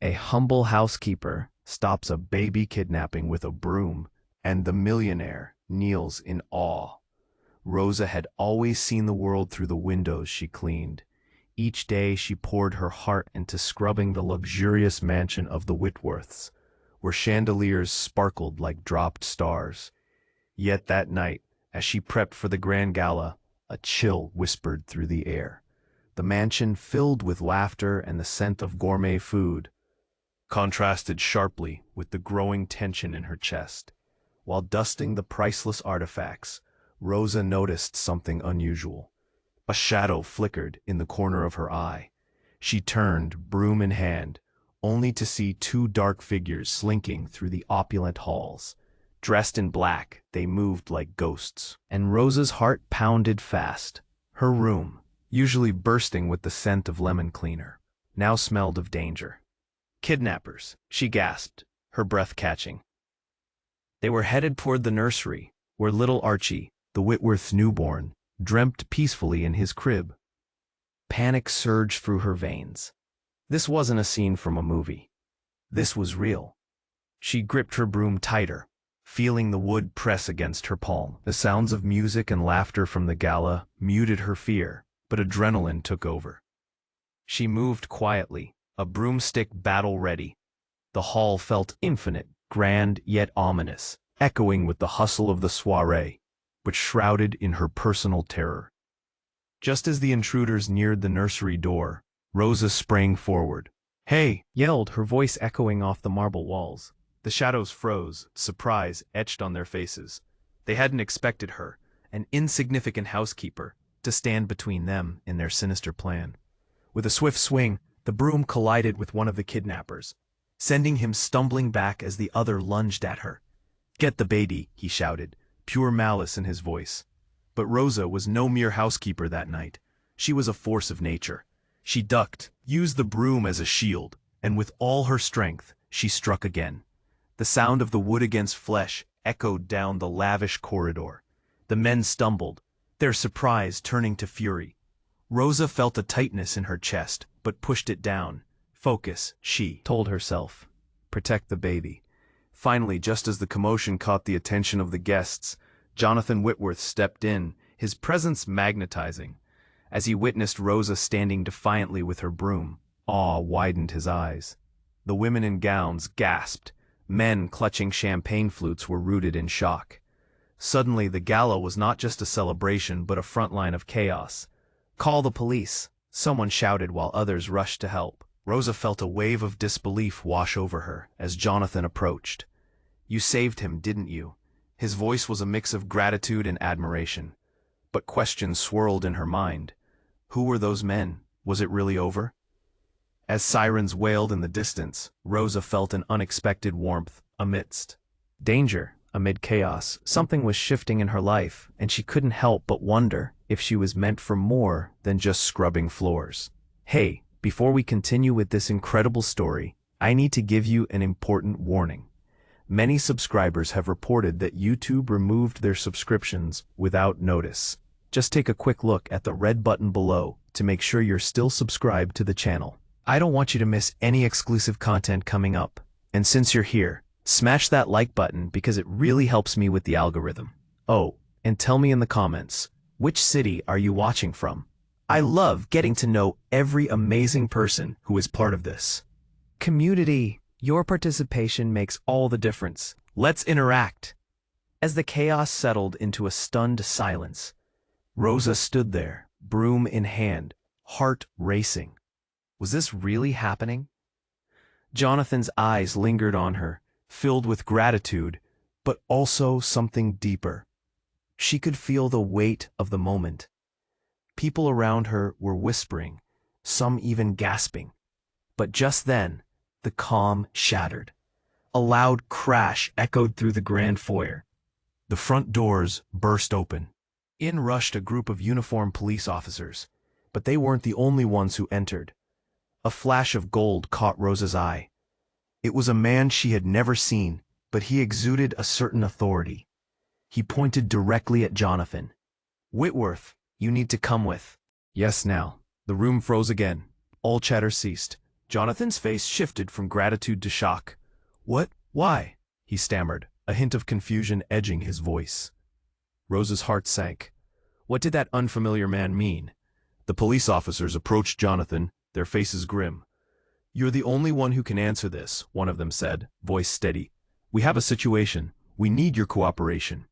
A humble housekeeper stops a baby kidnapping with a broom, and the millionaire kneels in awe. Rosa had always seen the world through the windows she cleaned. Each day she poured her heart into scrubbing the luxurious mansion of the Whitworths, where chandeliers sparkled like dropped stars. Yet that night, as she prepped for the grand gala, a chill whispered through the air. The mansion, filled with laughter and the scent of gourmet food, contrasted sharply with the growing tension in her chest. While dusting the priceless artifacts, Rosa noticed something unusual. A shadow flickered in the corner of her eye. She turned, broom in hand, only to see two dark figures slinking through the opulent halls. Dressed in black, they moved like ghosts, and Rosa's heart pounded fast. Her room, usually bursting with the scent of lemon cleaner, now smelled of danger. Kidnappers, she gasped, her breath catching. They were headed toward the nursery, where little Archie, the Whitworth's newborn, dreamt peacefully in his crib. Panic surged through her veins. This wasn't a scene from a movie. This was real. She gripped her broom tighter, feeling the wood press against her palm. The sounds of music and laughter from the gala muted her fear, but adrenaline took over. She moved quietly, a broomstick battle ready. The hall felt infinite, grand yet ominous, echoing with the hustle of the soiree, but shrouded in her personal terror. Just as the intruders neared the nursery door, Rosa sprang forward. "Hey!" yelled, her voice echoing off the marble walls. The shadows froze, surprise etched on their faces. They hadn't expected her, an insignificant housekeeper, to stand between them in their sinister plan. With a swift swing, the broom collided with one of the kidnappers, sending him stumbling back as the other lunged at her. "Get the baby," he shouted, pure malice in his voice. But Rosa was no mere housekeeper that night. She was a force of nature. She ducked, used the broom as a shield, and with all her strength, she struck again. The sound of the wood against flesh echoed down the lavish corridor. The men stumbled, their surprise turning to fury. Rosa felt a tightness in her chest, but pushed it down. Focus, she told herself. Protect the baby. Finally, just as the commotion caught the attention of the guests, Jonathan Whitworth stepped in, his presence magnetizing. As he witnessed Rosa standing defiantly with her broom, awe widened his eyes. The women in gowns gasped. Men clutching champagne flutes were rooted in shock. Suddenly, the gala was not just a celebration but a front line of chaos. "Call the police," someone shouted while others rushed to help. Rosa felt a wave of disbelief wash over her as Jonathan approached. "You saved him, didn't you?" His voice was a mix of gratitude and admiration. But questions swirled in her mind. Who were those men? Was it really over? As sirens wailed in the distance, Rosa felt an unexpected warmth amidst danger. Amid chaos, something was shifting in her life, and she couldn't help but wonder if she was meant for more than just scrubbing floors. Hey, before we continue with this incredible story, I need to give you an important warning. Many subscribers have reported that YouTube removed their subscriptions without notice. Just take a quick look at the red button below to make sure you're still subscribed to the channel. I don't want you to miss any exclusive content coming up. And since you're here, smash that like button because it really helps me with the algorithm. Oh, and tell me in the comments, which city are you watching from? I love getting to know every amazing person who is part of this community. Your participation makes all the difference. Let's interact. As the chaos settled into a stunned silence, Rosa stood there, broom in hand, heart racing. Was this really happening? Jonathan's eyes lingered on her, filled with gratitude, but also something deeper. She could feel the weight of the moment. People around her were whispering, some even gasping. But just then, the calm shattered. A loud crash echoed through the grand foyer. The front doors burst open. In rushed a group of uniformed police officers, but they weren't the only ones who entered. A flash of gold caught Rosa's eye. It was a man she had never seen, but he exuded a certain authority. He pointed directly at Jonathan. "Whitworth, you need to come with." Yes, now. The room froze again. All chatter ceased. Jonathan's face shifted from gratitude to shock. What? Why? He stammered, a hint of confusion edging his voice. Rosa's heart sank. What did that unfamiliar man mean? The police officers approached Jonathan, their faces grim. You're the only one who can answer this, one of them said, voice steady. We have a situation. We need your cooperation.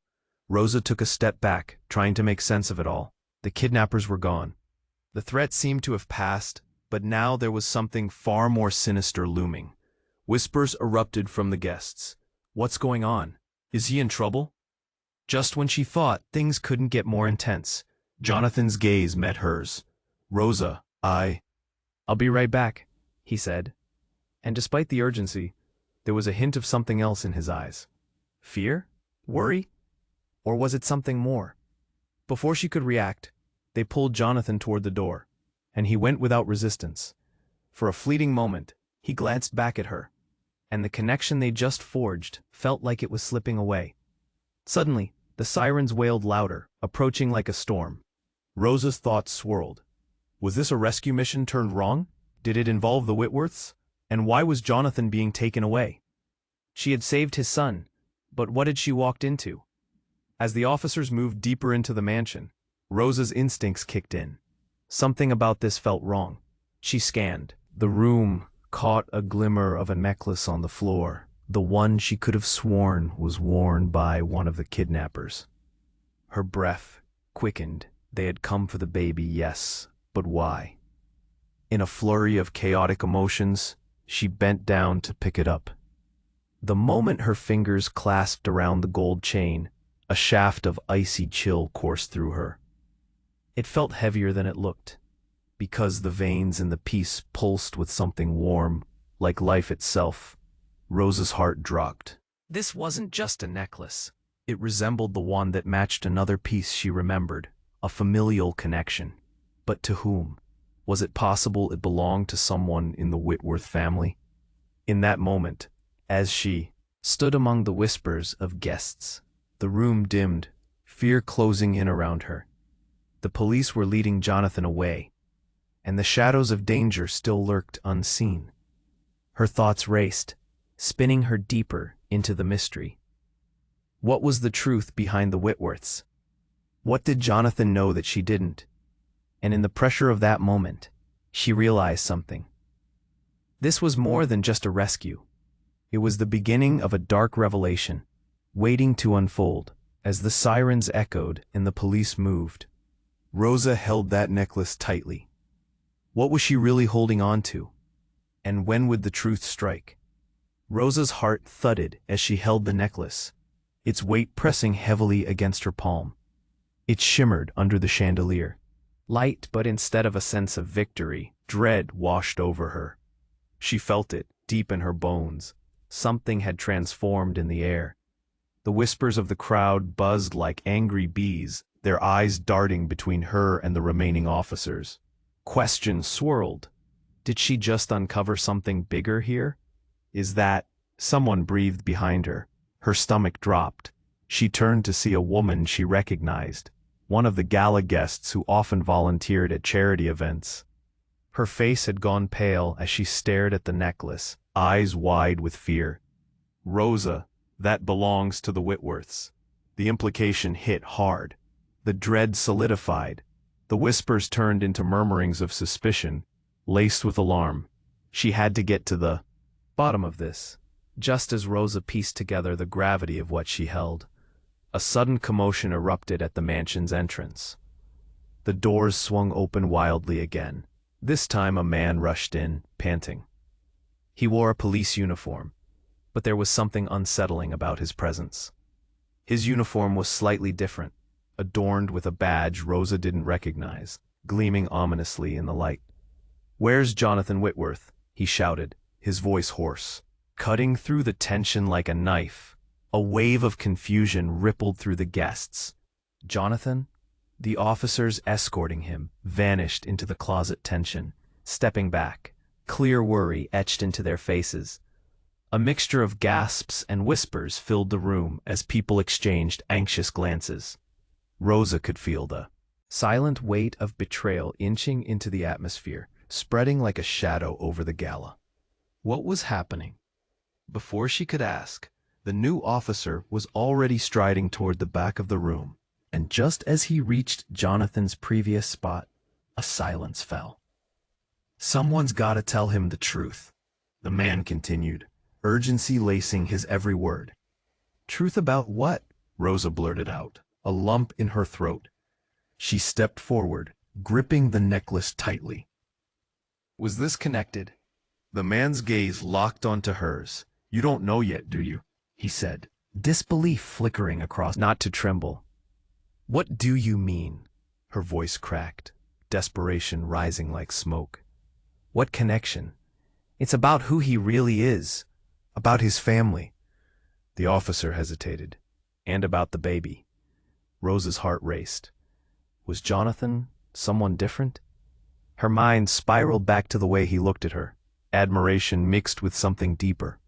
Rosa took a step back, trying to make sense of it all. The kidnappers were gone. The threat seemed to have passed, but now there was something far more sinister looming. Whispers erupted from the guests. What's going on? Is he in trouble? Just when she thought things couldn't get more intense, Jonathan's gaze met hers. Rosa, I'll be right back, he said. And despite the urgency, there was a hint of something else in his eyes. Fear? Worry? Or was it something more? Before she could react, they pulled Jonathan toward the door, and he went without resistance. For a fleeting moment, he glanced back at her, and the connection they just forged felt like it was slipping away. Suddenly, the sirens wailed louder, approaching like a storm. Rosa's thoughts swirled. Was this a rescue mission turned wrong? Did it involve the Whitworths? And why was Jonathan being taken away? She had saved his son, but what had she walked into? As the officers moved deeper into the mansion, Rosa's instincts kicked in. Something about this felt wrong. She scanned the room, caught a glimmer of a necklace on the floor, the one she could have sworn was worn by one of the kidnappers. Her breath quickened. They had come for the baby, yes, but why? In a flurry of chaotic emotions, she bent down to pick it up. The moment her fingers clasped around the gold chain, a shaft of icy chill coursed through her. It felt heavier than it looked, because the veins in the piece pulsed with something warm, like life itself. Rosa's heart dropped. This wasn't just a necklace. It resembled the one that matched another piece she remembered, a familial connection. But to whom? Was it possible it belonged to someone in the Whitworth family? In that moment, as she stood among the whispers of guests, the room dimmed, fear closing in around her. The police were leading Jonathan away, and the shadows of danger still lurked unseen. Her thoughts raced, spinning her deeper into the mystery. What was the truth behind the Whitworths? What did Jonathan know that she didn't? And in the pressure of that moment, she realized something. This was more than just a rescue. It was the beginning of a dark revelation, waiting to unfold as the sirens echoed and the police moved. Rosa held that necklace tightly. What was she really holding on to? And when would the truth strike? Rosa's heart thudded as she held the necklace, its weight pressing heavily against her palm. It shimmered under the chandelier. Light, but instead of a sense of victory, dread washed over her. She felt it, deep in her bones. Something had transformed in the air. The whispers of the crowd buzzed like angry bees, their eyes darting between her and the remaining officers. Questions swirled. Did she just uncover something bigger here? Is that... Someone breathed behind her. Her stomach dropped. She turned to see a woman she recognized, one of the gala guests who often volunteered at charity events. Her face had gone pale as she stared at the necklace, eyes wide with fear. Rosa, that belongs to the Whitworths. The implication hit hard. The dread solidified. The whispers turned into murmurings of suspicion, laced with alarm. She had to get to the bottom of this. Just as Rosa pieced together the gravity of what she held, a sudden commotion erupted at the mansion's entrance. The doors swung open wildly again. This time a man rushed in, panting. He wore a police uniform, but there was something unsettling about his presence. His uniform was slightly different, adorned with a badge Rosa didn't recognize, gleaming ominously in the light. "Where's Jonathan Whitworth?" he shouted, his voice hoarse, cutting through the tension like a knife. A wave of confusion rippled through the guests. Jonathan? The officers escorting him vanished into the closet tension, stepping back, clear worry etched into their faces. A mixture of gasps and whispers filled the room as people exchanged anxious glances. Rosa could feel the silent weight of betrayal inching into the atmosphere. spreading like a shadow over the gala. What was happening? Before she could ask, the new officer was already striding toward the back of the room, and just as he reached Jonathan's previous spot, a silence fell. "Someone's gotta tell him the truth," the man continued, urgency lacing his every word. "Truth about what?" Rosa blurted out, a lump in her throat. She stepped forward, gripping the necklace tightly. Was this connected? The man's gaze locked onto hers. "You don't know yet, do you?" he said, disbelief flickering across. Not to tremble. "What do you mean?" Her voice cracked, desperation rising like smoke. "What connection? It's about who he really is, about his family." The officer hesitated. "And about the baby." Rosa's heart raced. Was Jonathan someone different? Her mind spiraled back to the way he looked at her, admiration mixed with something deeper.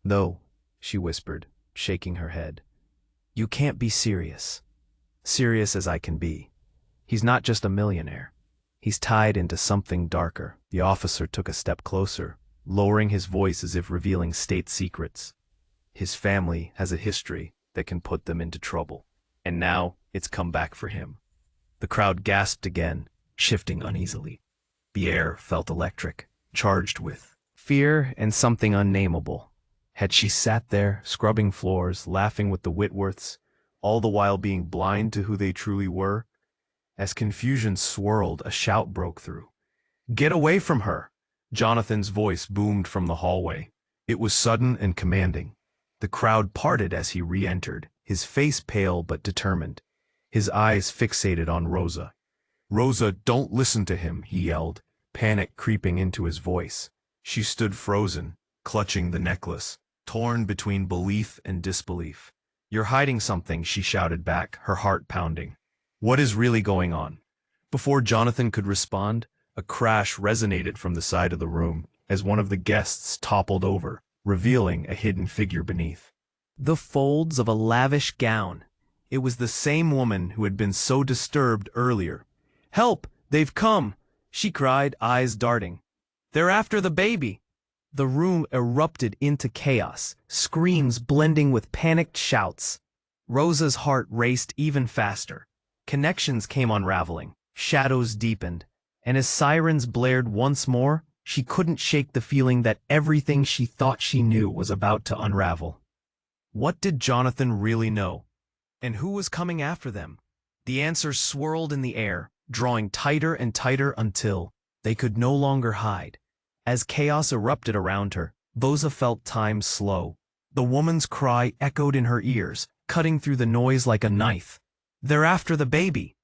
"No," she whispered, shaking her head. "You can't be serious. Serious as I can be. He's not just a millionaire. He's tied into something darker." The officer took a step closer, lowering his voice as if revealing state secrets. "His family has a history that can put them into trouble. And now it's come back for him." The crowd gasped again, shifting uneasily. The air felt electric, charged with fear and something unnameable. Had she sat there, scrubbing floors, laughing with the Whitworths, all the while being blind to who they truly were? As confusion swirled, a shout broke through. "Get away from her!" Jonathan's voice boomed from the hallway. It was sudden and commanding. The crowd parted as he re-entered, his face pale but determined, his eyes fixated on Rosa. "Rosa, don't listen to him," he yelled, panic creeping into his voice. She stood frozen, clutching the necklace, torn between belief and disbelief. "You're hiding something," she shouted back, her heart pounding. "What is really going on?" Before Jonathan could respond, a crash resonated from the side of the room as one of the guests toppled over, revealing a hidden figure beneath. The folds of a lavish gown. It was the same woman who had been so disturbed earlier. "Help! They've come!" she cried, eyes darting. "They're after the baby!" The room erupted into chaos, screams blending with panicked shouts. Rosa's heart raced even faster. Connections came unraveling, shadows deepened, and as sirens blared once more, she couldn't shake the feeling that everything she thought she knew was about to unravel. What did Jonathan really know? And who was coming after them? The answers swirled in the air, drawing tighter and tighter until they could no longer hide. As chaos erupted around her, Rosa felt time slow. The woman's cry echoed in her ears, cutting through the noise like a knife. "They're after the baby!"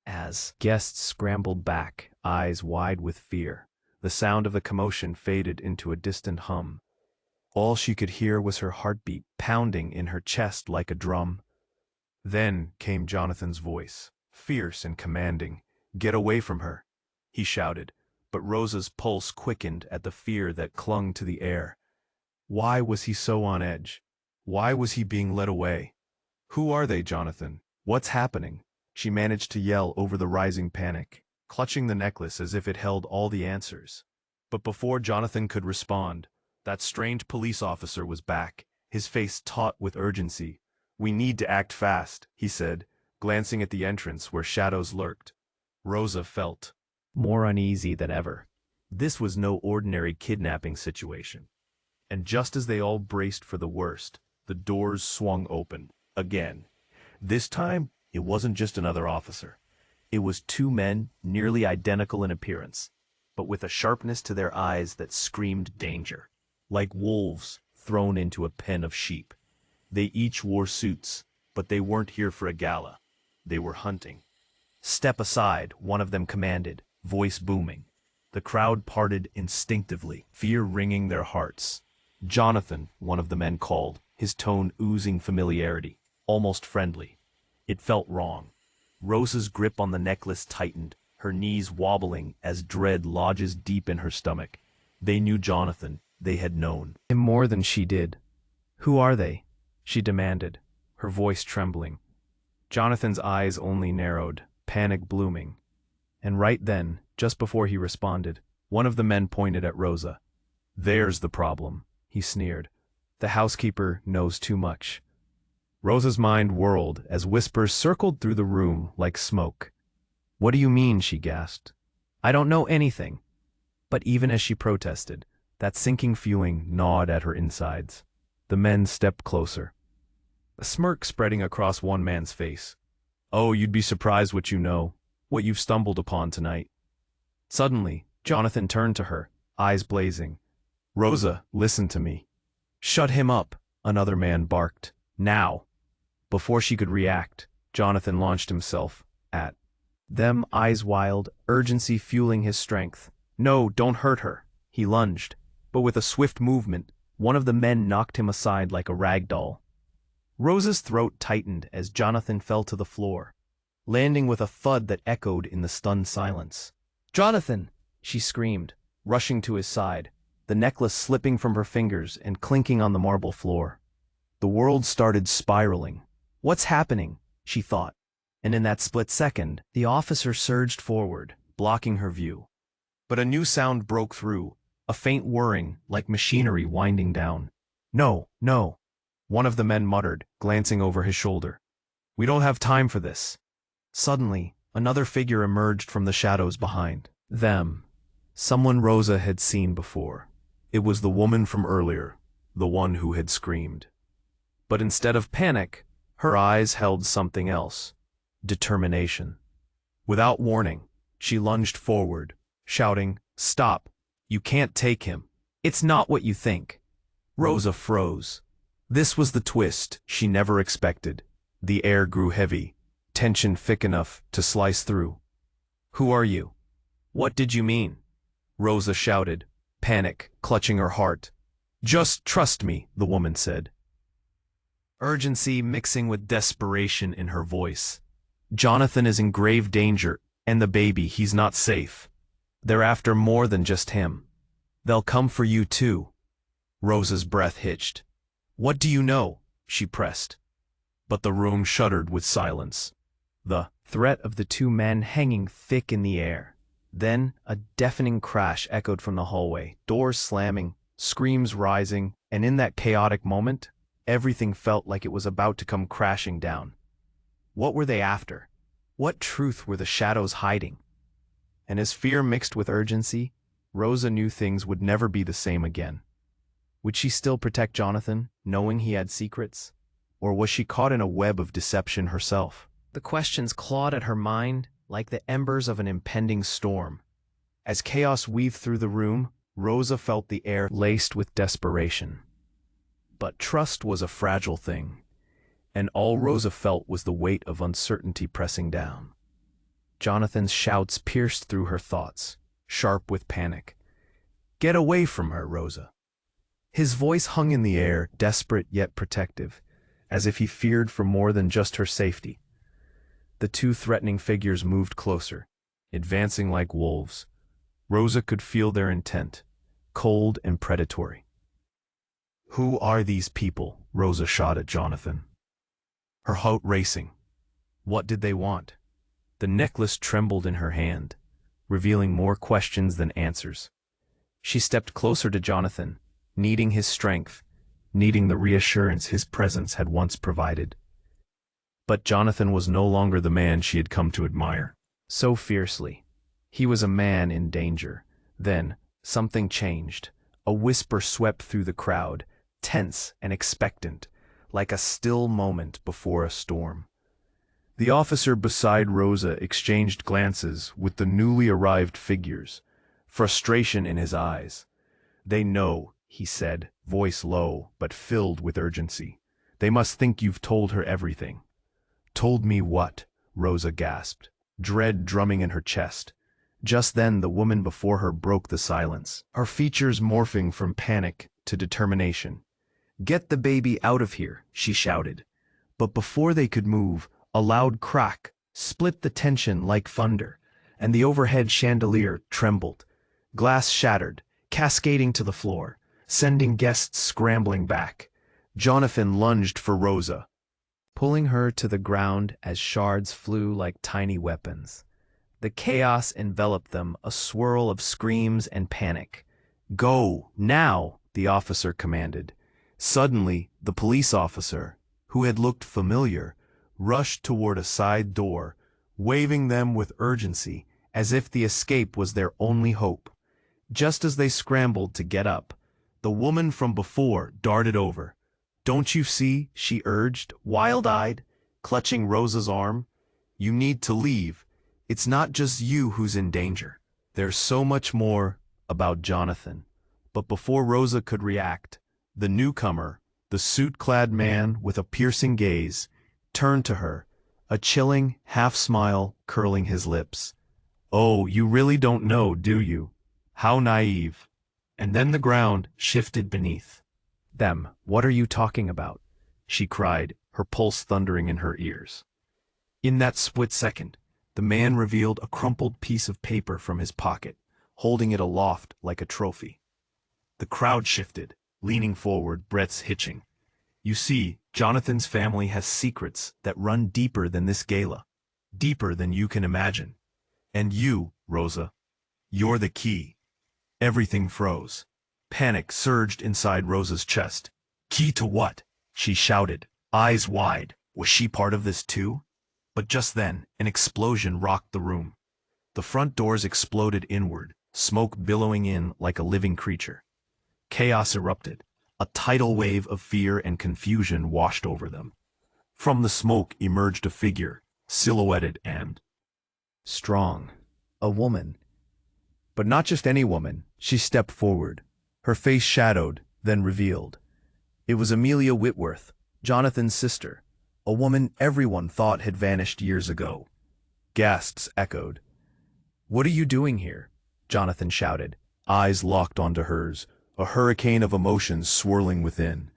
As guests scrambled back, eyes wide with fear, the sound of the commotion faded into a distant hum. All she could hear was her heartbeat pounding in her chest like a drum. Then came Jonathan's voice, fierce and commanding. "Get away from her," he shouted, but Rosa's pulse quickened at the fear that clung to the air. Why was he so on edge? Why was he being led away? "Who are they, Jonathan? What's happening?" She managed to yell over the rising panic, clutching the necklace as if it held all the answers. But before Jonathan could respond, that strange police officer was back, his face taut with urgency. "We need to act fast," he said, glancing at the entrance where shadows lurked. Rosa felt more uneasy than ever. This was no ordinary kidnapping situation. And just as they all braced for the worst, the doors swung open, again. This time, it wasn't just another officer. It was two men nearly identical in appearance, but with a sharpness to their eyes that screamed danger, like wolves thrown into a pen of sheep. They each wore suits, but they weren't here for a gala. They were hunting. "Step aside," one of them commanded, voice booming. The crowd parted instinctively, fear wringing their hearts. "Jonathan," one of the men called, his tone oozing familiarity, almost friendly. It felt wrong. Rosa's grip on the necklace tightened, her knees wobbling as dread lodges deep in her stomach. They knew Jonathan. They had known him more than she did. "Who are they?" she demanded, her voice trembling. Jonathan's eyes only narrowed, panic blooming. And right then, just before he responded, one of the men pointed at Rosa. "There's the problem," he sneered. "The housekeeper knows too much." Rosa's mind whirled as whispers circled through the room like smoke. "What do you mean?" she gasped. "I don't know anything." But even as she protested, that sinking feeling gnawed at her insides. The men stepped closer, a smirk spreading across one man's face. "Oh, you'd be surprised what you know, what you've stumbled upon tonight." Suddenly, Jonathan turned to her, eyes blazing. "Rosa, listen to me." "Shut him up," another man barked. "Now." Before she could react, Jonathan launched himself at them, eyes wild, urgency fueling his strength. "No, don't hurt her." He lunged, but with a swift movement, one of the men knocked him aside like a rag doll. Rosa's throat tightened as Jonathan fell to the floor, landing with a thud that echoed in the stunned silence. "Jonathan!" she screamed, rushing to his side, the necklace slipping from her fingers and clinking on the marble floor. The world started spiraling. "What's happening?" she thought, and in that split second, the officer surged forward, blocking her view. But a new sound broke through, a faint whirring like machinery winding down. "No, no," one of the men muttered, glancing over his shoulder. "We don't have time for this." Suddenly, another figure emerged from the shadows behind them. Someone Rosa had seen before. It was the woman from earlier, the one who had screamed. But instead of panic, her eyes held something else: determination. Without warning, she lunged forward, shouting, "Stop! You can't take him. It's not what you think." Rosa froze. This was the twist she never expected. The air grew heavy, tension thick enough to slice through. "Who are you? What did you mean?" Rosa shouted, panic clutching her heart. "Just trust me," the woman said, urgency mixing with desperation in her voice. "Jonathan is in grave danger, and the baby, he's not safe. They're after more than just him. They'll come for you too." Rosa's breath hitched. "What do you know?" she pressed. But the room shuddered with silence, the threat of the two men hanging thick in the air. Then a deafening crash echoed from the hallway, doors slamming, screams rising, and in that chaotic moment, everything felt like it was about to come crashing down. What were they after? What truth were the shadows hiding? And as fear mixed with urgency, Rosa knew things would never be the same again. Would she still protect Jonathan, knowing he had secrets? Or was she caught in a web of deception herself? The questions clawed at her mind like the embers of an impending storm. As chaos weaved through the room, Rosa felt the air laced with desperation. But trust was a fragile thing, and all Rosa felt was the weight of uncertainty pressing down. Jonathan's shouts pierced through her thoughts, sharp with panic. "Get away from her, Rosa." His voice hung in the air, desperate yet protective, as if he feared for more than just her safety. The two threatening figures moved closer, advancing like wolves. Rosa could feel their intent, cold and predatory. "Who are these people?" Rosa shot at Jonathan, her heart racing. What did they want? The necklace trembled in her hand, revealing more questions than answers. She stepped closer to Jonathan, needing his strength, needing the reassurance his presence had once provided. But Jonathan was no longer the man she had come to admire so fiercely. He was a man in danger. Then, something changed. A whisper swept through the crowd, tense and expectant, like a still moment before a storm. The officer beside Rosa exchanged glances with the newly arrived figures, frustration in his eyes. "They know," he said, voice low but filled with urgency. "They must think you've told her everything." "Told me what?" Rosa gasped, dread drumming in her chest. Just then the woman before her broke the silence, her features morphing from panic to determination. "Get the baby out of here," she shouted. But before they could move, a loud crack split the tension like thunder, and the overhead chandelier trembled. Glass shattered, cascading to the floor, sending guests scrambling back. Jonathan lunged for Rosa, pulling her to the ground as shards flew like tiny weapons. The chaos enveloped them, a swirl of screams and panic. "Go, now!" the officer commanded. Suddenly, the police officer, who had looked familiar, rushed toward a side door, waving them with urgency, as if the escape was their only hope. Just as they scrambled to get up, the woman from before darted over. "Don't you see?" she urged, wild-eyed, clutching Rosa's arm. "You need to leave. It's not just you who's in danger. There's so much more about Jonathan." But before Rosa could react, the newcomer, the suit-clad man with a piercing gaze, turned to her, a chilling half-smile curling his lips. "Oh, you really don't know, do you? How naive." And then the ground shifted beneath them. "What are you talking about?" she cried, her pulse thundering in her ears. In that split second, the man revealed a crumpled piece of paper from his pocket, holding it aloft like a trophy. The crowd shifted, leaning forward, breaths hitching. "You see, Jonathan's family has secrets that run deeper than this gala, deeper than you can imagine. And you, Rosa, you're the key." Everything froze. Panic surged inside Rosa's chest. "Key to what?" she shouted, eyes wide. Was she part of this too? But just then, an explosion rocked the room. The front doors exploded inward, smoke billowing in like a living creature. Chaos erupted. A tidal wave of fear and confusion washed over them. From the smoke emerged a figure, silhouetted and strong. A woman. But not just any woman. She stepped forward, her face shadowed, then revealed. It was Amelia Whitworth, Jonathan's sister, a woman everyone thought had vanished years ago. Gasps echoed. "What are you doing here?" Jonathan shouted, eyes locked onto hers, a hurricane of emotions swirling within.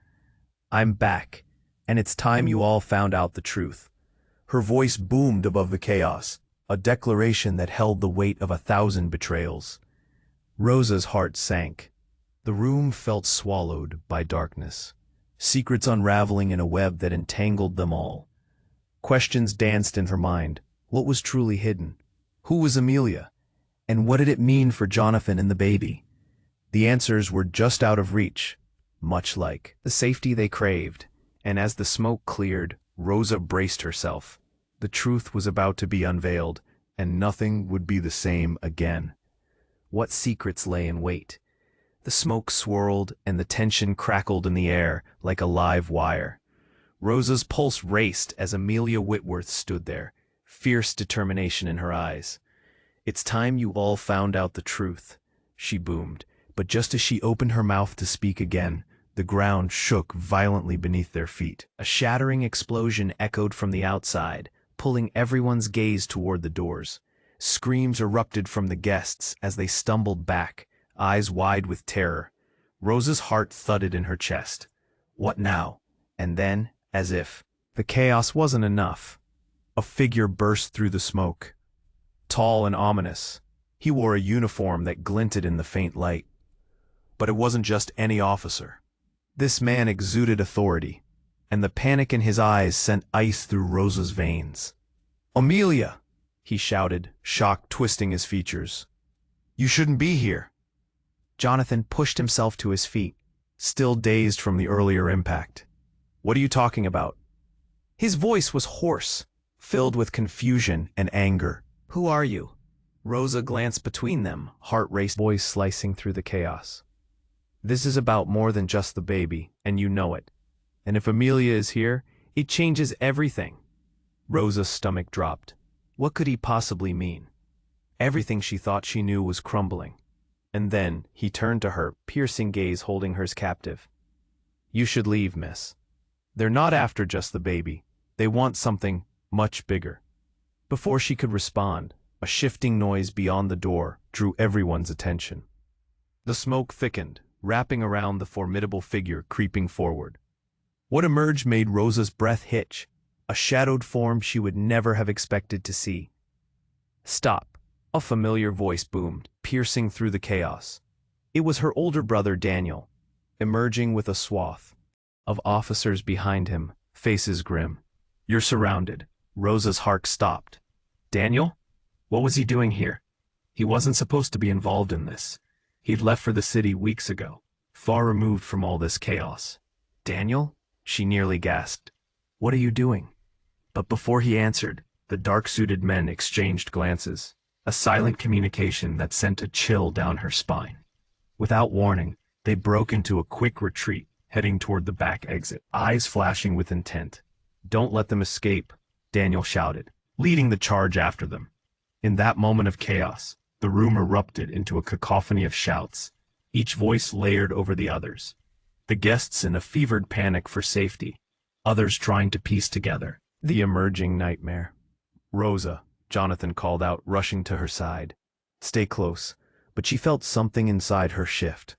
"I'm back, and it's time you all found out the truth." Her voice boomed above the chaos, a declaration that held the weight of 1,000 betrayals. Rosa's heart sank. The room felt swallowed by darkness, secrets unraveling in a web that entangled them all. Questions danced in her mind. What was truly hidden? Who was Amelia? And what did it mean for Jonathan and the baby? The answers were just out of reach, much like the safety they craved. And as the smoke cleared, Rosa braced herself. The truth was about to be unveiled, and nothing would be the same again. What secrets lay in wait? The smoke swirled, and the tension crackled in the air like a live wire. Rosa's pulse raced as Amelia Whitworth stood there, fierce determination in her eyes. "It's time you all found out the truth," she boomed. But just as she opened her mouth to speak again, the ground shook violently beneath their feet. A shattering explosion echoed from the outside, pulling everyone's gaze toward the doors. Screams erupted from the guests as they stumbled back, eyes wide with terror. Rosa's heart thudded in her chest. What now? And then, as if the chaos wasn't enough, a figure burst through the smoke. Tall and ominous, he wore a uniform that glinted in the faint light. But it wasn't just any officer. This man exuded authority, and the panic in his eyes sent ice through Rosa's veins. "Amelia!" he shouted, shock twisting his features. "You shouldn't be here." Jonathan pushed himself to his feet, still dazed from the earlier impact. "What are you talking about?" His voice was hoarse, filled with confusion and anger. "Who are you?" Rosa glanced between them, heart raced, voice slicing through the chaos. "This is about more than just the baby, and you know it. And if Amelia is here, it changes everything." Rosa's stomach dropped. What could he possibly mean? Everything she thought she knew was crumbling. And then he turned to her, piercing gaze holding hers captive. "You should leave, miss. They're not after just the baby. They want something much bigger." Before she could respond, a shifting noise beyond the door drew everyone's attention. The smoke thickened, wrapping around the formidable figure creeping forward. What emerged made Rosa's breath hitch, a shadowed form she would never have expected to see. "Stop!" A familiar voice boomed, piercing through the chaos. It was her older brother Daniel, emerging with a swath of officers behind him, faces grim. "You're surrounded." Rosa's heart stopped. "Daniel? What was he doing here? He wasn't supposed to be involved in this. He'd left for the city weeks ago, far removed from all this chaos. Daniel? She nearly gasped. What are you doing? But before he answered, the dark-suited men exchanged glances, a silent communication that sent a chill down her spine. Without warning, they broke into a quick retreat, heading toward the back exit, eyes flashing with intent. Don't let them escape, Daniel shouted, leading the charge after them. In that moment of chaos, the room erupted into a cacophony of shouts, each voice layered over the others. The guests in a fevered panic for safety, others trying to piece together the emerging nightmare. Rosa, Jonathan called out, rushing to her side. Stay close, but she felt something inside her shift.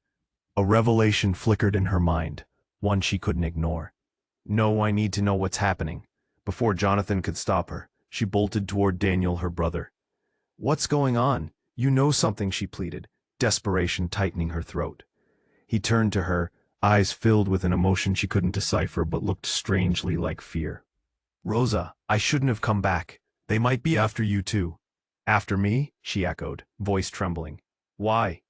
A revelation flickered in her mind, one she couldn't ignore. No, I need to know what's happening. Before Jonathan could stop her, she bolted toward Daniel, her brother. What's going on? You know something, she pleaded, desperation tightening her throat. He turned to her, eyes filled with an emotion she couldn't decipher but looked strangely like fear. Rosa, I shouldn't have come back. They might be after you too. After me? She echoed, voice trembling. Why?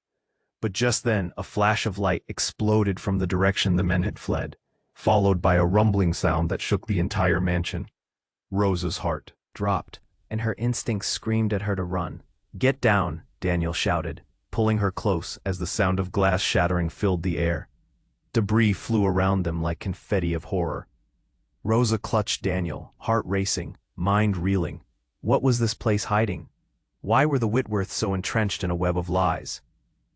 But just then, a flash of light exploded from the direction the men had fled, followed by a rumbling sound that shook the entire mansion. Rosa's heart dropped, and her instincts screamed at her to run. Get down, Daniel shouted, pulling her close as the sound of glass shattering filled the air. Debris flew around them like confetti of horror. Rosa clutched Daniel, heart racing, mind reeling. What was this place hiding? Why were the Whitworths so entrenched in a web of lies?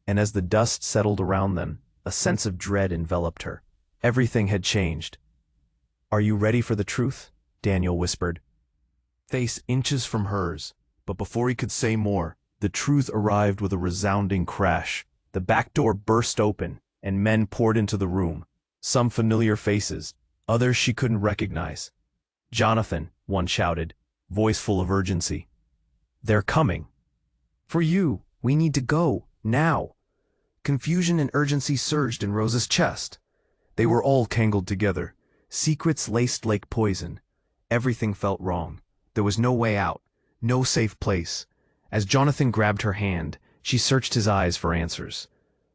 And as the dust settled around them, a sense of dread enveloped her. Everything had changed. Are you ready for the truth? Daniel whispered. Face inches from hers, but before he could say more, the truth arrived with a resounding crash. The back door burst open, and men poured into the room. Some familiar faces, others she couldn't recognize. Jonathan, one shouted, voice full of urgency. They're coming. For you, we need to go, now. Confusion and urgency surged in Rosa's chest. They were all tangled together, secrets laced like poison. Everything felt wrong. There was no way out, no safe place. As Jonathan grabbed her hand, she searched his eyes for answers.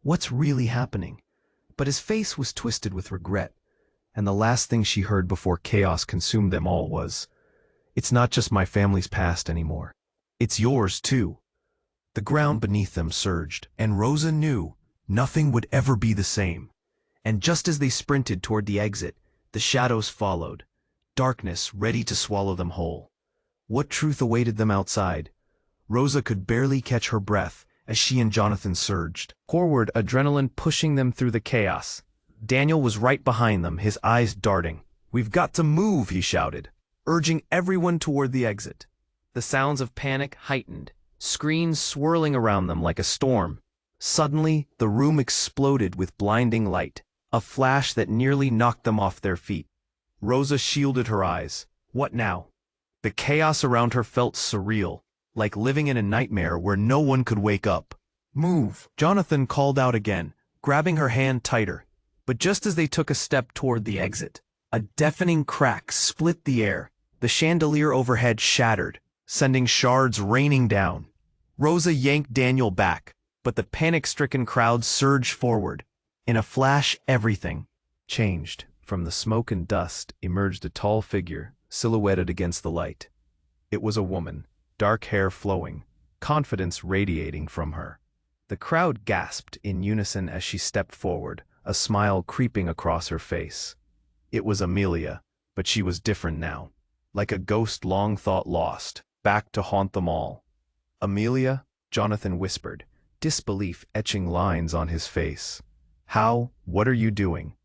What's really happening? But his face was twisted with regret, and the last thing she heard before chaos consumed them all was, "It's not just my family's past anymore. It's yours, too." The ground beneath them surged, and Rosa knew nothing would ever be the same. And just as they sprinted toward the exit, the shadows followed, darkness ready to swallow them whole. What truth awaited them outside? Rosa could barely catch her breath as she and Jonathan surged forward, adrenaline pushing them through the chaos. Daniel was right behind them, his eyes darting. "We've got to move," he shouted, urging everyone toward the exit. The sounds of panic heightened, screens swirling around them like a storm. Suddenly, the room exploded with blinding light, a flash that nearly knocked them off their feet. Rosa shielded her eyes. What now? The chaos around her felt surreal, like living in a nightmare where no one could wake up. "Move!" Jonathan called out again, grabbing her hand tighter. But just as they took a step toward the exit, a deafening crack split the air. The chandelier overhead shattered, sending shards raining down. Rosa yanked Daniel back, but the panic-stricken crowd surged forward. In a flash, everything changed. From the smoke and dust emerged a tall figure, silhouetted against the light. It was a woman, dark hair flowing, confidence radiating from her. The crowd gasped in unison as she stepped forward, a smile creeping across her face. It was Amelia, but she was different now, like a ghost long thought lost, back to haunt them all. "Amelia?" Jonathan whispered, disbelief etching lines on his face. What are you doing?"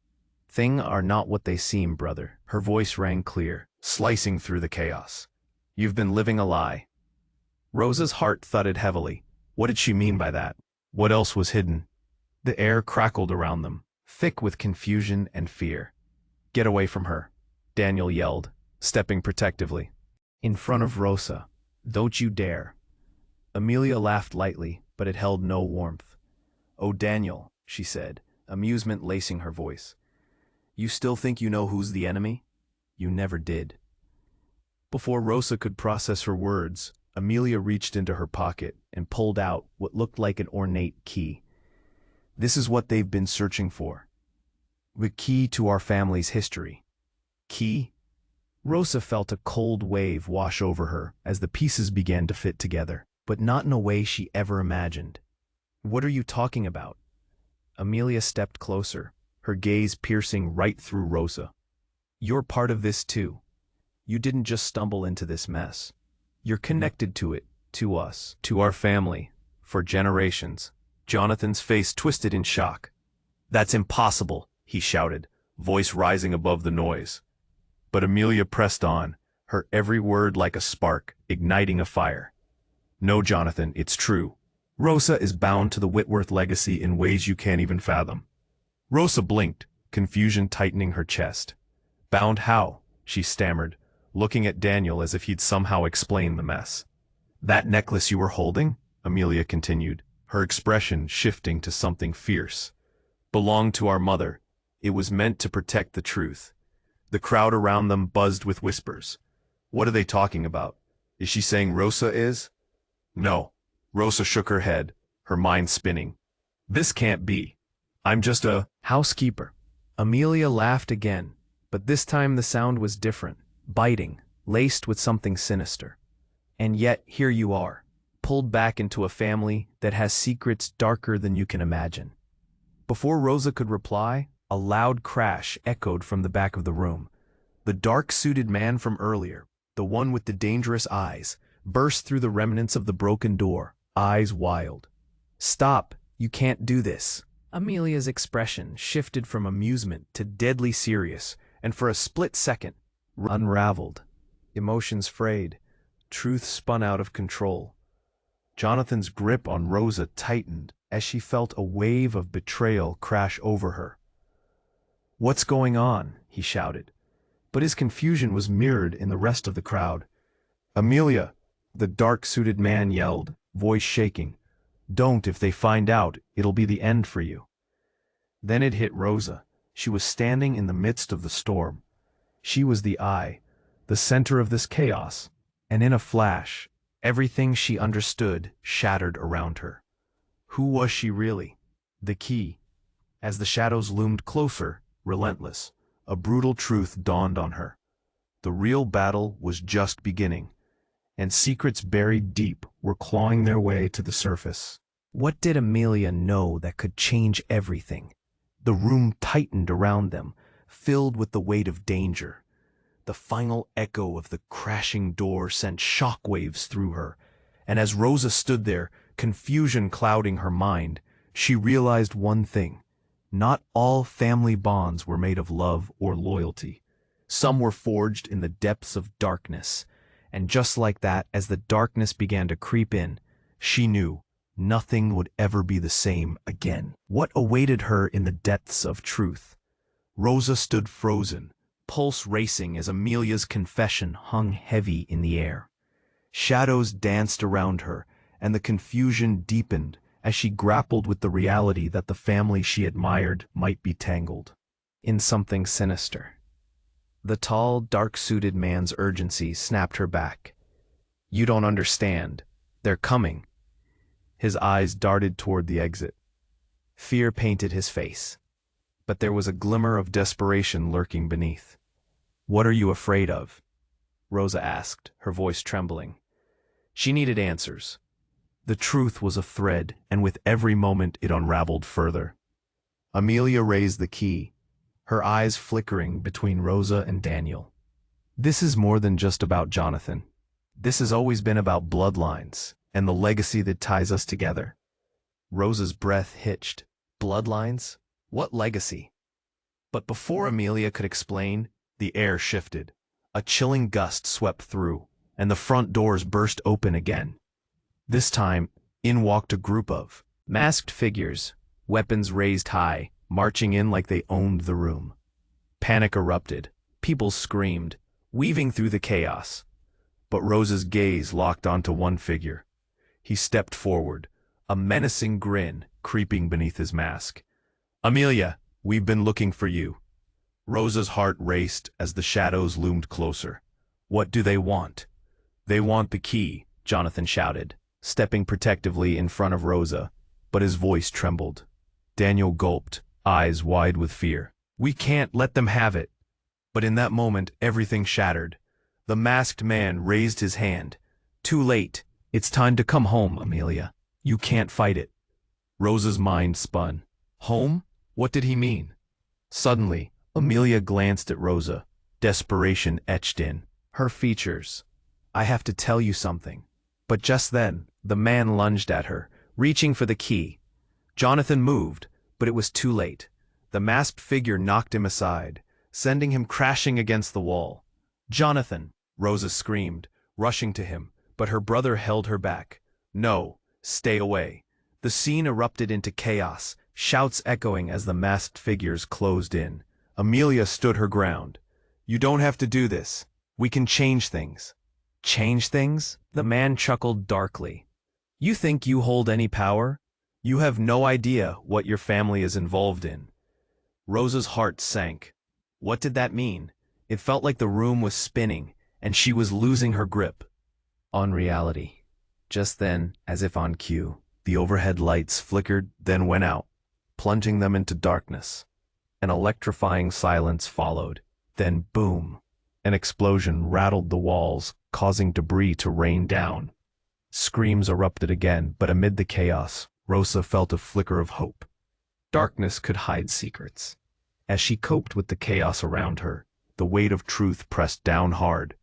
"Things are not what they seem, brother." Her voice rang clear, slicing through the chaos. "You've been living a lie." Rosa's heart thudded heavily. What did she mean by that? What else was hidden? The air crackled around them, thick with confusion and fear. "Get away from her," Daniel yelled, stepping protectively. "In front of Rosa. Don't you dare." Amelia laughed lightly, but it held no warmth. "Oh, Daniel," she said, amusement lacing her voice. "You still think you know who's the enemy? You never did." Before Rosa could process her words, Amelia reached into her pocket and pulled out what looked like an ornate key. This is what they've been searching for. The key to our family's history. Key? Rosa felt a cold wave wash over her as the pieces began to fit together, but not in a way she ever imagined. What are you talking about? Amelia stepped closer, her gaze piercing right through Rosa. You're part of this too. You didn't just stumble into this mess. You're connected to it, to us, to our family, for generations. Jonathan's face twisted in shock. That's impossible, he shouted, voice rising above the noise. But Amelia pressed on, her every word like a spark, igniting a fire. No, Jonathan, it's true. Rosa is bound to the Whitworth legacy in ways you can't even fathom. Rosa blinked, confusion tightening her chest. Bound how? She stammered, looking at Daniel as if he'd somehow explained the mess. That necklace you were holding? Amelia continued, her expression shifting to something fierce. Belonged to our mother. It was meant to protect the truth. The crowd around them buzzed with whispers. What are they talking about? Is she saying Rosa is? No. Rosa shook her head, her mind spinning. This can't be. I'm just a housekeeper. Amelia laughed again, but this time the sound was different, biting, laced with something sinister. And yet here you are, pulled back into a family that has secrets darker than you can imagine. Before Rosa could reply, a loud crash echoed from the back of the room. The dark-suited man from earlier, the one with the dangerous eyes, burst through the remnants of the broken door, eyes wild. Stop, you can't do this. Amelia's expression shifted from amusement to deadly serious, and for a split second, unraveled. Emotions frayed, truth spun out of control. Jonathan's grip on Rosa tightened as she felt a wave of betrayal crash over her. What's going on? He shouted, but his confusion was mirrored in the rest of the crowd. Amelia, the dark-suited man yelled, voice shaking. Don't, if they find out, it'll be the end for you. Then it hit Rosa. She was standing in the midst of the storm. She was the eye, the center of this chaos, and in a flash, everything she understood shattered around her. Who was she really? The key. As the shadows loomed closer, relentless, a brutal truth dawned on her. The real battle was just beginning, and secrets buried deep were clawing their way to the surface. What did Amelia know that could change everything? The room tightened around them, filled with the weight of danger. The final echo of the crashing door sent shockwaves through her, and as Rosa stood there, confusion clouding her mind, she realized one thing. Not all family bonds were made of love or loyalty. Some were forged in the depths of darkness, and just like that, as the darkness began to creep in, she knew nothing would ever be the same again. What awaited her in the depths of truth? Rosa stood frozen, pulse racing as Amelia's confession hung heavy in the air. Shadows danced around her, and the confusion deepened as she grappled with the reality that the family she admired might be tangled in something sinister. The tall, dark-suited man's urgency snapped her back. You don't understand. They're coming. His eyes darted toward the exit. Fear painted his face, but there was a glimmer of desperation lurking beneath. What are you afraid of? Rosa asked, her voice trembling. She needed answers. The truth was a thread, and with every moment it unraveled further. Amelia raised the key, her eyes flickering between Rosa and Daniel. This is more than just about Jonathan. This has always been about bloodlines and the legacy that ties us together. Rosa's breath hitched. Bloodlines? What legacy? But before Amelia could explain, the air shifted. A chilling gust swept through, and the front doors burst open again. This time, in walked a group of masked figures, weapons raised high, marching in like they owned the room. Panic erupted. People screamed, weaving through the chaos. But Rosa's gaze locked onto one figure. He stepped forward, a menacing grin creeping beneath his mask. Amelia, we've been looking for you. Rosa's heart raced as the shadows loomed closer. What do they want? They want the key, Jonathan shouted, stepping protectively in front of Rosa, but his voice trembled. Daniel gulped, eyes wide with fear. We can't let them have it. But in that moment, everything shattered. The masked man raised his hand. Too late. It's time to come home, Amelia. You can't fight it. Rosa's mind spun. Home? What did he mean? Suddenly, Amelia glanced at Rosa, desperation etched in her features. I have to tell you something. But just then, the man lunged at her, reaching for the key. Jonathan moved, but it was too late. The masked figure knocked him aside, sending him crashing against the wall. Jonathan! Rosa screamed, rushing to him, but her brother held her back. No, stay away. The scene erupted into chaos, shouts echoing as the masked figures closed in. Amelia stood her ground. You don't have to do this. We can change things. Change things? The man chuckled darkly. You think you hold any power? You have no idea what your family is involved in. Rosa's heart sank. What did that mean? It felt like the room was spinning, and she was losing her grip on reality. Just then, as if on cue, the overhead lights flickered, then went out, plunging them into darkness. An electrifying silence followed. Then boom! An explosion rattled the walls, causing debris to rain down. Screams erupted again, but amid the chaos, Rosa felt a flicker of hope. Darkness could hide secrets. As she coped with the chaos around her, the weight of truth pressed down hard.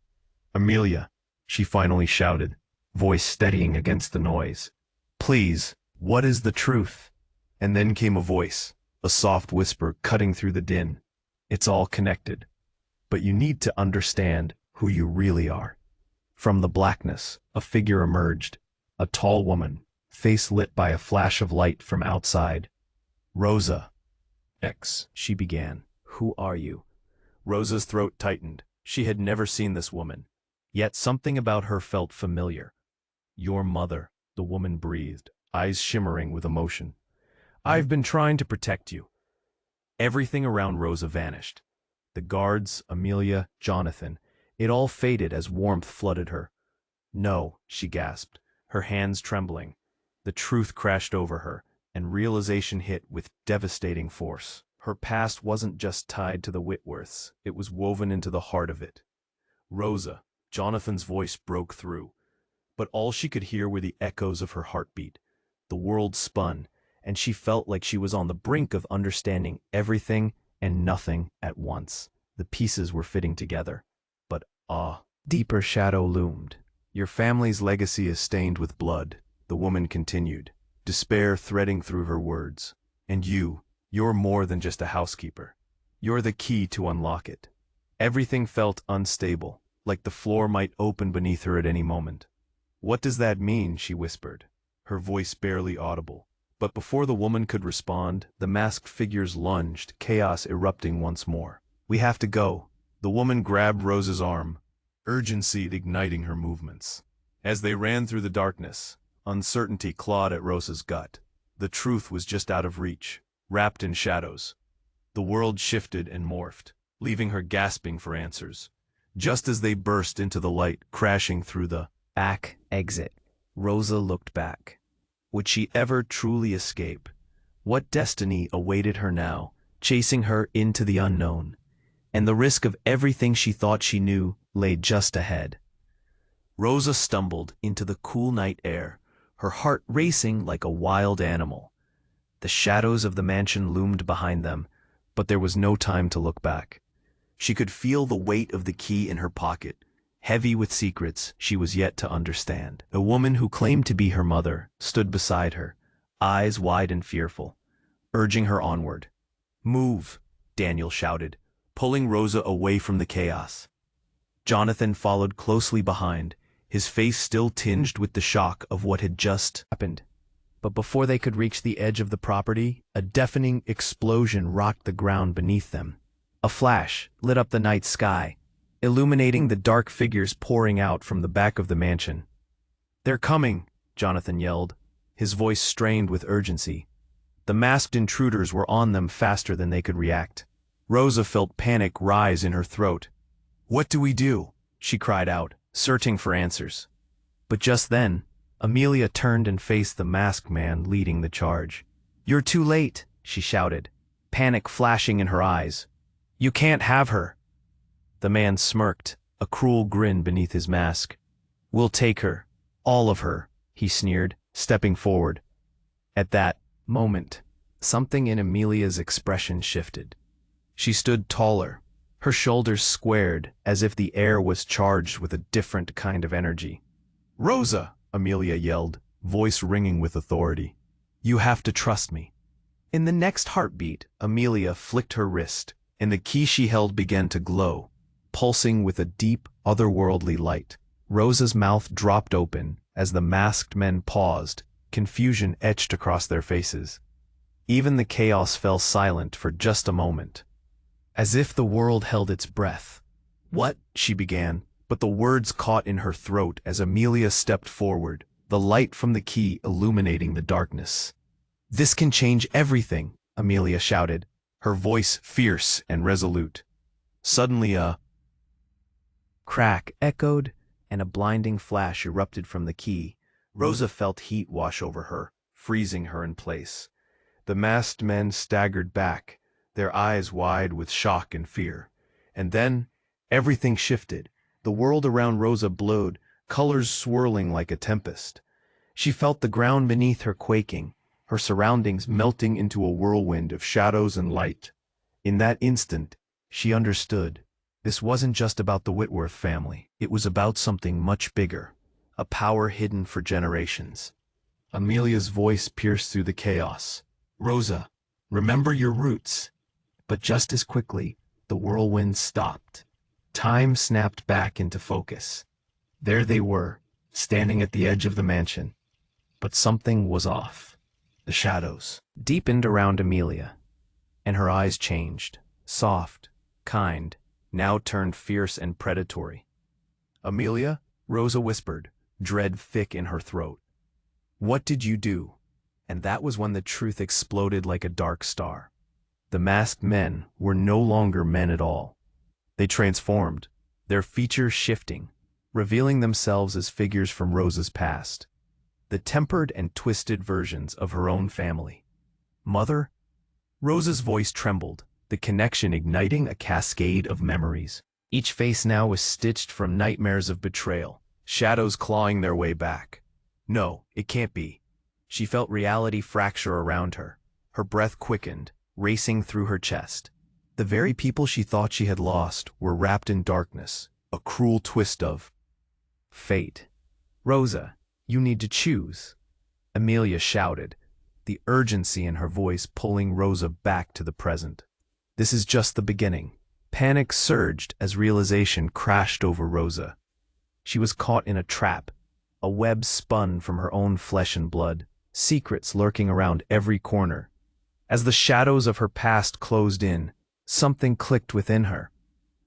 Amelia, she finally shouted, voice steadying against the noise. Please, what is the truth? And then came a voice, a soft whisper cutting through the din. It's all connected. But you need to understand who you really are. From the blackness, a figure emerged, a tall woman, face lit by a flash of light from outside. Rosa. She began. Who are you? Rosa's throat tightened. She had never seen this woman. Yet something about her felt familiar. Your mother, the woman breathed, eyes shimmering with emotion. I've been trying to protect you. Everything around Rosa vanished. The guards, Amelia, Jonathan, it all faded as warmth flooded her. No, she gasped, her hands trembling. The truth crashed over her, and realization hit with devastating force. Her past wasn't just tied to the Whitworths, it was woven into the heart of it. Rosa, Jonathan's voice broke through. But all she could hear were the echoes of her heartbeat. The world spun, and she felt like she was on the brink of understanding everything and nothing at once. The pieces were fitting together. But deeper shadow loomed. Your family's legacy is stained with blood, the woman continued, despair threading through her words. And you're more than just a housekeeper. You're the key to unlock it. Everything felt unstable, like the floor might open beneath her at any moment. What does that mean? She whispered, her voice barely audible. But before the woman could respond, the masked figures lunged, chaos erupting once more. We have to go. The woman grabbed Rosa's arm, urgency igniting her movements. As they ran through the darkness, uncertainty clawed at Rosa's gut. The truth was just out of reach, wrapped in shadows. The world shifted and morphed, leaving her gasping for answers. Just as they burst into the light, crashing through the back exit, Rosa looked back. Would she ever truly escape? What destiny awaited her now, chasing her into the unknown? And the risk of everything she thought she knew lay just ahead. Rosa stumbled into the cool night air, her heart racing like a wild animal. The shadows of the mansion loomed behind them, but there was no time to look back. She could feel the weight of the key in her pocket, heavy with secrets she was yet to understand. A woman who claimed to be her mother stood beside her, eyes wide and fearful, urging her onward. Move, Daniel shouted, pulling Rosa away from the chaos. Jonathan followed closely behind, his face still tinged with the shock of what had just happened. But before they could reach the edge of the property, a deafening explosion rocked the ground beneath them. A flash lit up the night sky, illuminating the dark figures pouring out from the back of the mansion. They're coming, Jonathan yelled, his voice strained with urgency. The masked intruders were on them faster than they could react. Rosa felt panic rise in her throat. What do we do? She cried out, searching for answers. But just then, Amelia turned and faced the masked man leading the charge. "You're too late," she shouted, panic flashing in her eyes. "You can't have her." The man smirked, a cruel grin beneath his mask. "We'll take her, all of her," he sneered, stepping forward. At that moment, something in Amelia's expression shifted. She stood taller, her shoulders squared as if the air was charged with a different kind of energy. "Rosa!" Amelia yelled, voice ringing with authority. "You have to trust me." In the next heartbeat, Amelia flicked her wrist, and the key she held began to glow, pulsing with a deep, otherworldly light. Rosa's mouth dropped open as the masked men paused, confusion etched across their faces. Even the chaos fell silent for just a moment, as if the world held its breath. "What?" she began, but the words caught in her throat as Amelia stepped forward, the light from the key illuminating the darkness. "This can change everything," Amelia shouted, her voice fierce and resolute. Suddenly a crack echoed, and a blinding flash erupted from the key. Rosa felt heat wash over her, freezing her in place. The masked men staggered back, their eyes wide with shock and fear. And then, everything shifted. The world around Rosa blowed, colors swirling like a tempest. She felt the ground beneath her quaking, her surroundings melting into a whirlwind of shadows and light. In that instant, she understood. This wasn't just about the Whitworth family. It was about something much bigger, a power hidden for generations. Amelia's voice pierced through the chaos. "Rosa, remember your roots." But just as quickly, the whirlwind stopped. Time snapped back into focus. There they were, standing at the edge of the mansion. But something was off. The shadows deepened around Amelia, and her eyes changed, soft, kind, now turned fierce and predatory. "Amelia," Rosa whispered, dread thick in her throat. "What did you do?" And that was when the truth exploded like a dark star. The masked men were no longer men at all. They transformed, their features shifting, revealing themselves as figures from Rosa's past, the tempered and twisted versions of her own family. "Mother?" Rosa's voice trembled, the connection igniting a cascade of memories. Each face now was stitched from nightmares of betrayal, shadows clawing their way back. No, it can't be. She felt reality fracture around her. Her breath quickened, racing through her chest. The very people she thought she had lost were wrapped in darkness, a cruel twist of fate. "Rosa, you need to choose," Amelia shouted, the urgency in her voice pulling Rosa back to the present. "This is just the beginning." Panic surged as realization crashed over Rosa. She was caught in a trap, a web spun from her own flesh and blood, secrets lurking around every corner. As the shadows of her past closed in, something clicked within her.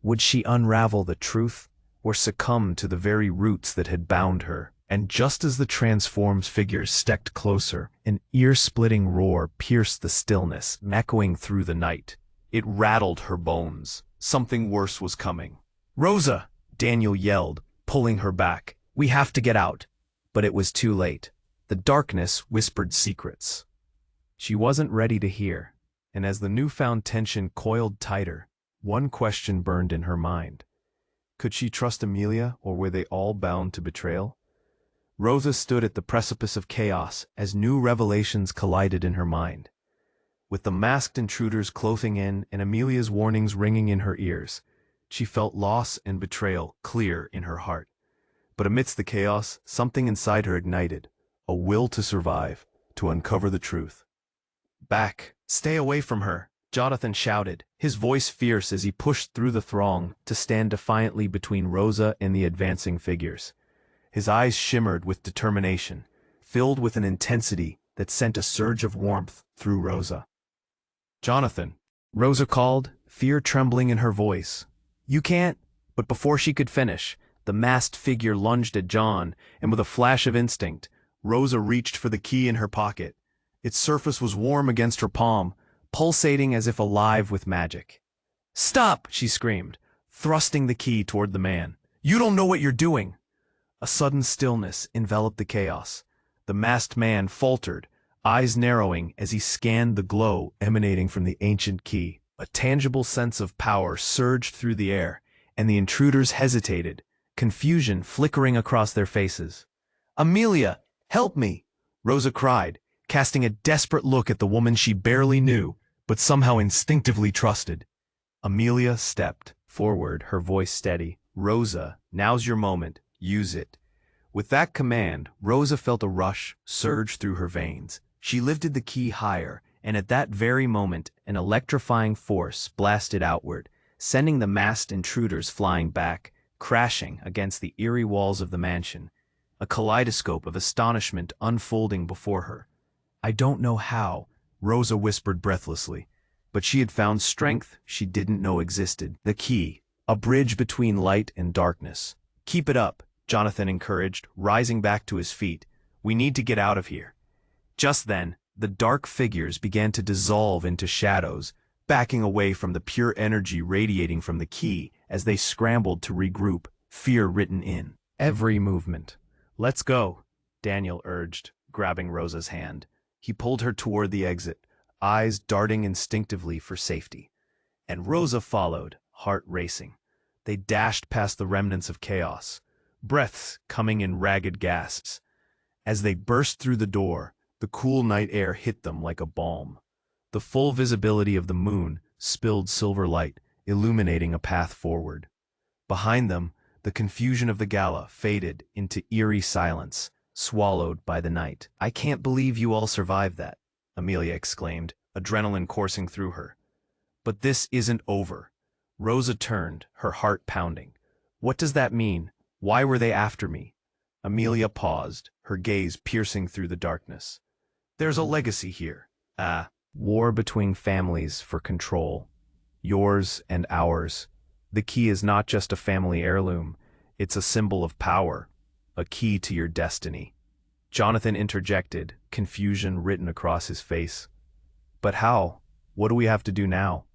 Would she unravel the truth, or succumb to the very roots that had bound her? And just as the transformed figures stepped closer, an ear-splitting roar pierced the stillness, echoing through the night. It rattled her bones. Something worse was coming. "Rosa!" Daniel yelled, pulling her back. "We have to get out." But it was too late. The darkness whispered secrets she wasn't ready to hear, and as the newfound tension coiled tighter, one question burned in her mind. Could she trust Amelia, or were they all bound to betrayal? Rosa stood at the precipice of chaos as new revelations collided in her mind. With the masked intruders closing in and Amelia's warnings ringing in her ears, she felt loss and betrayal clear in her heart. But amidst the chaos, something inside her ignited, a will to survive, to uncover the truth. "Back! Stay away from her!" Jonathan shouted, his voice fierce as he pushed through the throng to stand defiantly between Rosa and the advancing figures. His eyes shimmered with determination, filled with an intensity that sent a surge of warmth through Rosa. "Jonathan!" Rosa called, fear trembling in her voice. "You can't—" But before she could finish, the masked figure lunged at John, and with a flash of instinct, Rosa reached for the key in her pocket. Its surface was warm against her palm, pulsating as if alive with magic. "Stop!" she screamed, thrusting the key toward the man. "You don't know what you're doing!" A sudden stillness enveloped the chaos. The masked man faltered, eyes narrowing as he scanned the glow emanating from the ancient key. A tangible sense of power surged through the air, and the intruders hesitated, confusion flickering across their faces. "Amelia, help me!" Rosa cried, casting a desperate look at the woman she barely knew, but somehow instinctively trusted. Amelia stepped forward, her voice steady. "Rosa, now's your moment. Use it." With that command, Rosa felt a rush surge through her veins. She lifted the key higher, and at that very moment, an electrifying force blasted outward, sending the masked intruders flying back, crashing against the eerie walls of the mansion, a kaleidoscope of astonishment unfolding before her. "I don't know how," Rosa whispered breathlessly, but she had found strength she didn't know existed. The key, a bridge between light and darkness. "Keep it up," Jonathan encouraged, rising back to his feet. "We need to get out of here." Just then, the dark figures began to dissolve into shadows, backing away from the pure energy radiating from the key as they scrambled to regroup, fear written in every movement. "Let's go," Daniel urged, grabbing Rosa's hand. He pulled her toward the exit, eyes darting instinctively for safety. And Rosa followed, heart racing. They dashed past the remnants of chaos, breaths coming in ragged gasps. As they burst through the door, the cool night air hit them like a balm. The full visibility of the moon spilled silver light, illuminating a path forward. Behind them, the confusion of the gala faded into eerie silence, swallowed by the night. "I can't believe you all survived that," Amelia exclaimed, adrenaline coursing through her. "But this isn't over." Rosa turned, her heart pounding. "What does that mean? Why were they after me?" Amelia paused, her gaze piercing through the darkness. "There's a legacy here. War between families for control. Yours and ours. The key is not just a family heirloom, it's a symbol of power, a key to your destiny." Jonathan interjected, confusion written across his face. "But how? What do we have to do now?"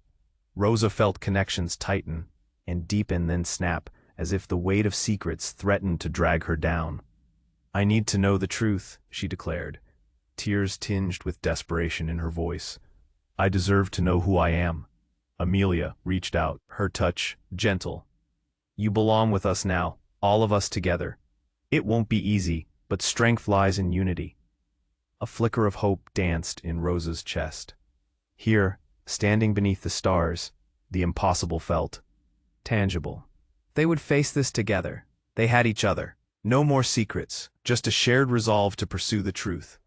Rosa felt connections tighten and deepen, then snap, as if the weight of secrets threatened to drag her down. "I need to know the truth," she declared, tears tinged with desperation in her voice. "I deserve to know who I am." Amelia reached out, her touch gentle. "You belong with us now, all of us together. It won't be easy, but strength lies in unity." A flicker of hope danced in Rosa's chest. Here, standing beneath the stars, the impossible felt tangible. They would face this together. They had each other. No more secrets, just a shared resolve to pursue the truth.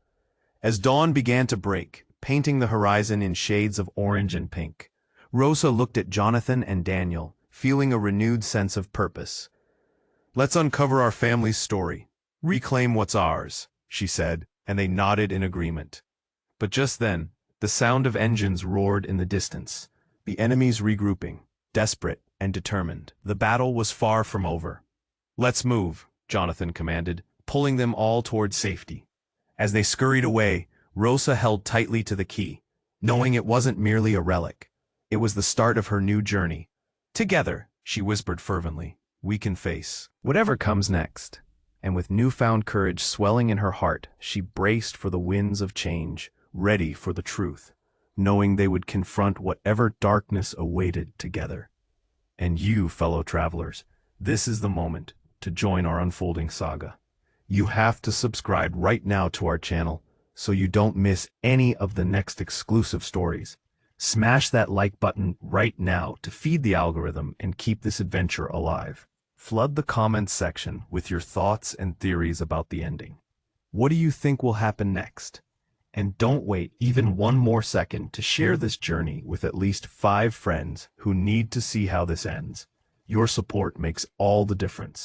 As dawn began to break, painting the horizon in shades of orange and pink, Rosa looked at Jonathan and Daniel, feeling a renewed sense of purpose. "Let's uncover our family's story, reclaim what's ours," she said, and they nodded in agreement. But just then, the sound of engines roared in the distance, the enemies regrouping, desperate and determined. The battle was far from over. "Let's move," Jonathan commanded, pulling them all toward safety. As they scurried away, Rosa held tightly to the key, knowing it wasn't merely a relic. It was the start of her new journey. "Together," she whispered fervently, "we can face whatever comes next." And with newfound courage swelling in her heart, she braced for the winds of change, ready for the truth, knowing they would confront whatever darkness awaited together. And you, fellow travelers, this is the moment to join our unfolding saga. You have to subscribe right now to our channel so you don't miss any of the next exclusive stories. Smash that like button right now to feed the algorithm and keep this adventure alive. Flood the comments section with your thoughts and theories about the ending. What do you think will happen next? And don't wait even one more second to share this journey with at least 5 friends who need to see how this ends. Your support makes all the difference.